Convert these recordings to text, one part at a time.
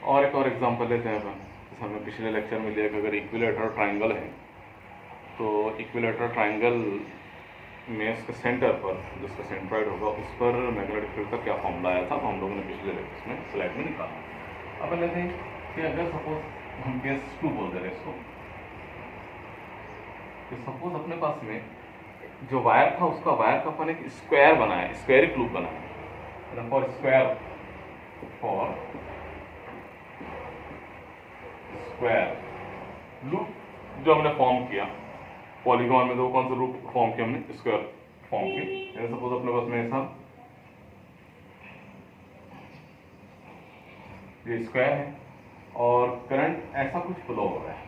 और एक और एग्जांपल लेते हैं अपन। जैसे हमने पिछले लेक्चर में लिया कि अगर इक्विलेटरल ट्राइंगल है तो इक्विलेटरल ट्राइंगल में इसके सेंटर पर जिसका सेंट्रॉइड होगा उस पर मैग्नेटिक फील्ड का क्या फॉर्मूला आया था, तो हम लोगों ने पिछले लेक्चर में स्लाइड में निकाला। अब लेते हैं कि अगर सपोज हम केस 2 बोल दे रहे इसको, तो सपोज अपने पास में जो वायर था उसका वायर का अपन एक स्क्वायर बनाया, स्क्वायरिक लूप बनाया। फॉर स्क्वायर लूप जो हमने फॉर्म किया पॉलीगॉन में, तो कौन सा लूप फॉर्म किया हमने, स्क्वायर फॉर्म किया। सपोज अपने पास में ऐसा ये स्क्वायर है और करंट ऐसा कुछ फ्लो हो रहा है,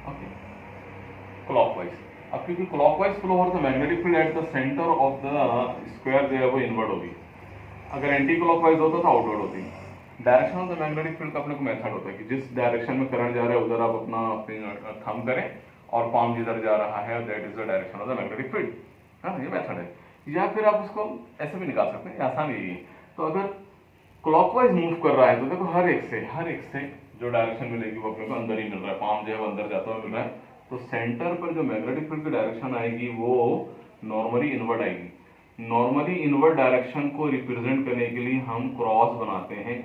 ओके, क्लॉकवाइज। अब क्योंकि क्लॉकवाइज फ्लो हो रहा था, magnetic field at the centre of the square जो है वो इनवर्ड होगी। अगर एंटी क्लॉकवाइज होता था आउटवर्ड होती। Direction of the magnetic field का अपने को मेथड होता है कि जिस डायरेक्शन में करंट जा रहा है उधर आप अपना थंब करें और पाम जिधर जा रहा है that is the direction of the magnetic field, है ना, ये मेथड है। या फिर आप उसको ऐसे भी निकाल सकते हैं, आसान ही है। तो अगर क्लॉकवाइज मूव कर रहा है तो देखो हर एक से जो डायरेक्शन मिलेगी वो अपने को अंदर ही मिल रहा है, पाम जो है वो अंदर जाता हुआ मिल रहा है। तो सेंटर पर जो मैग्नेटिक फील्ड की डायरेक्शन आएगी वो नॉर्मली इनवर्ड आएगी। नॉर्मली इनवर्ड डायरेक्शन को रिप्रेजेंट करने के लिए हम क्रॉस बनाते हैं।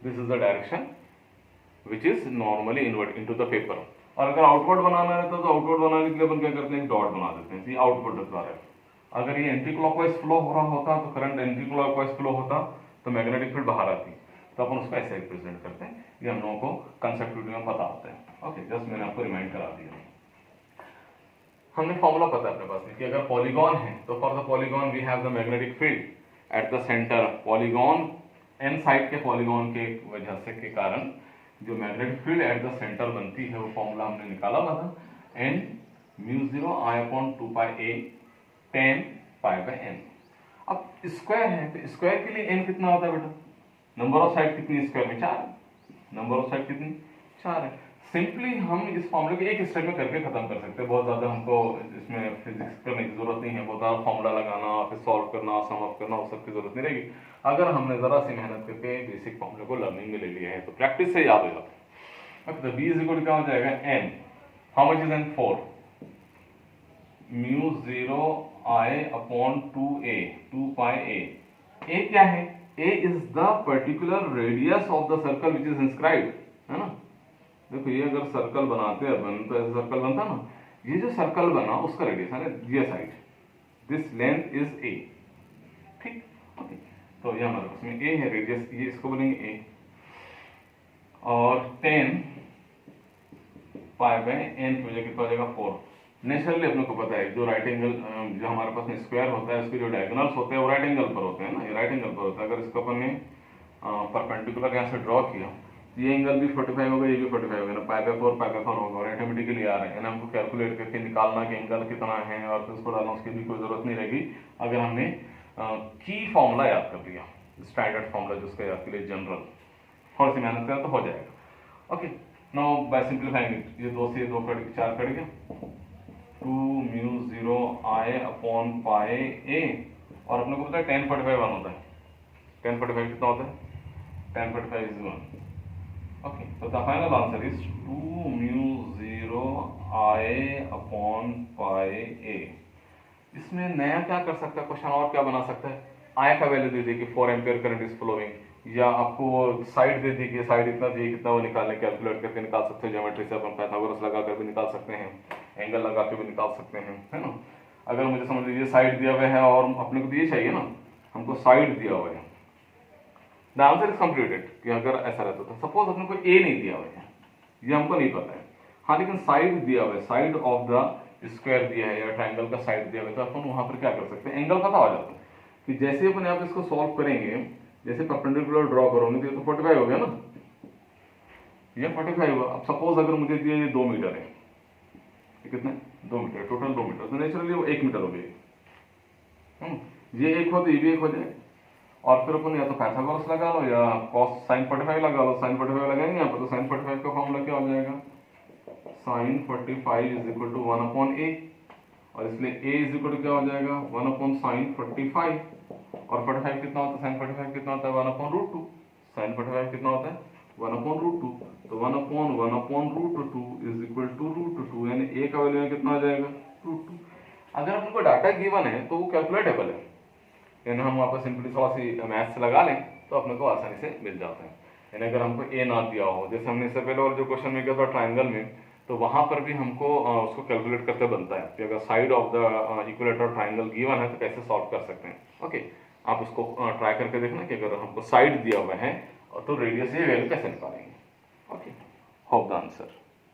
This is the direction which is normally inward into the paper. और अगर आउटवर्ड बनाना रहता है तो आउटवर्ड बनाने के लिए अपन क्या करते हैं, डॉट बना देते हैं, ये आउटवर्ड बता रहा है। अगर ये एंटी क्लॉकवाइज फ्लो हो रहा होता तो करंट एंटी क्लॉकवाइज फ्लो होता तो मैग्नेटिक फील्ड बाहर आती, तो अपन उसको ऐसे रिप्रेजेंट करते हैं। ये हम लोगों को कंसेप्ट वीडियो में पता होता है, ओके, जस्ट मैंने आपको रिमाइंड करा दिया। हमने फॉर्मूला पता है अपने पास में कि अगर पॉलीगॉन है तो for the polygon we have the magnetic field at the centre. Polygon N side के पॉलीगॉन के वजह से के कारण जो magnetic field at the centre बनती है वो फॉर्मूला हमने निकाला हुआ था, N mu 0 I upon 2 pi a tan pi by n। अब स्क्वायर है तो स्क्वायर के लिए एन कितना होता है बेटा, नंबर ऑफ साइड कितनी स्क्वायर में, 4। नंबर ऑफ साइड कितनी, 4 है। सिंपली हम इस फॉर्मूले को एक स्टेप में करके खत्म कर सकते हैं, बहुत ज्यादा हमको इसमें फिजिक्स करने की जरूरत नहीं है, बहुत ज्यादा फॉर्मूला लगाना फिर सॉल्व करना सम ऑफ करना वो सब की जरूरत नहीं रहेगी। अगर हमने जरा सी मेहनत करके बेसिक फॉर्मूले को लर्निंग में ले लिया है तो प्रैक्टिस से याद हो जाता है। अब तो b इज इक्वल टू क्या हो जाएगा, n, how much is n, 4, mu 0 I upon 2a 2 pi a। a क्या है, a is the particular radius of the circle which is inscribed, है ना। देखो ये अगर सर्कल बनाते हैं अपन तो ऐसा सर्कल बनता ना, ये जो सर्कल बना उसका रेडियस है ये side, this length is a, ठीक, ओके। तो ये हमारे पास में a है रेडियस, ये इसको बोलेंगे a, और 10 पाई बाय n की वजह कितना हो जाएगा, 4। नेचुरली अपने को पता है जो राइट एंगल जो हमारे पास में स्क्वायर होता है उसके जो डायगोनल्स होते हैं वो राइट एंगल पर होते हैं ना, ये राइट एंगल पर होता है। अगर इसको अपन ने परपेंडिकुलर यहाँ से ड्रॉ किया ये एंगल भी 45 होगा, ये भी 45 होगा ना, पाई बाय 4 होगा, और ऑटोमेटिकली आ रहा है ना, हमको कैलकुलेट करके निकालना कि एंगल कितना है और फिर उसको डालना, उसकी भी कोई जरूरत नहीं रहेगी अगर हमने की फॉर्मूला याद कर लिया, स्टैंडर्ड फॉर्मूला जिसका याद के लिए जनरल, थोड़ी सी मेहनत करें तो हो जाएगा। Okay, now by simplifying it, ये 2 से 2 कट 4 कट गया, 2 mu 0 I upon pi a, और अपने को पता है tan 45 1 होता है, tan 45 कितना होता है, tan 45 इज 1, ओके। तो the final answer is 2 mu 0 I upon pi a। इसमें नया क्या कर सकता है क्वेश्चन, और क्या बना सकता है, I का वैल्यू दे दी कि 4 एम्पियर करंट इज फ्लोइंग, या आपको साइड दे दी कि साइड इतना चाहिए कितना वो निकालने कैलकुलेट करके निकाल सकते हैं, ज्योमेट्री से अपन पाइथागोरस लगा कर भी निकाल सकते हैं, एंगल लगा के भी निकाल सकते हैं, है ना। अगर मुझे समझ लीजिए साइड दिया हुआ है और अपने को ये चाहिए ना, हमको साइड दिया हुआ है, द आंसर इज कंप्लीटेड कि अगर ऐसा रहता था, सपोज अपने को ए नहीं दिया हुआ है, ये हमको नहीं पता है, हाँ लेकिन साइड दिया हुआ है, साइड ऑफ द स्क्वायर दिया है या ट्राइंगल का साइड दिया हुआ है, तो अपन वहां पर क्या कर सकते हैं, एंगल पता हो जाता है कि जैसे अपन यहाँ पे इसको सॉल्व करेंगे, जैसे परपेंडिकुलर ड्रॉ करोगे तो 45 हो गया ना, ये 45 हुआ। अब सपोज अगर मुझे दिया ये 2 मीटर है, कितने 2 मीटर, टोटल 2 मीटर, तो नेचुरली वो 1 मीटर हो गई, ये एक हो तो ये भी एक हो जाए, और फिर अपन या तो पाइथागोरस लगा लो या cos sin 45 लगा लो, sin 45 लगाएंगे यहाँ पर, तो sin 45 का फॉर्मूला क्या हो जाएगा, sin 45 is equal to 1 upon a, और इसलिए a इज इक्वल टू क्या हो जाएगा 1 अपॉन sin 45, और 45 कितना होता है, sin 45 कितना होता है 1 अपॉन रूट 2, साइन 45 कितना होता है 1/√2, तो 1/1/√2 इज इक्वल टू √2, यानी a का वैल्यू कितना आ जाएगा √2। अगर अपने को डाटा गिवन है तो वो कैलकुलेटेबल है, यानी हम वहाँ पर सिंपली थोड़ा सी मैथ्स लगा लें तो अपने को आसानी से मिल जाता है। यानी अगर हमको ए ना दिया हो, जैसे हमने इससे पहले और जो क्वेश्चन में किया था ट्राइंगल में, तो वहाँ पर भी हमको उसको कैलकुलेट करते बनता है कि अगर side of the equilateral triangle given है तो कैसे सॉल्व कर सकते हैं। ओके, आप उसको ट्राई करके देखना कि अगर हमको साइड दिया हुआ है तो रेडियस ये वैल्यू कैसे निकालेंगे। Okay, hope the answer.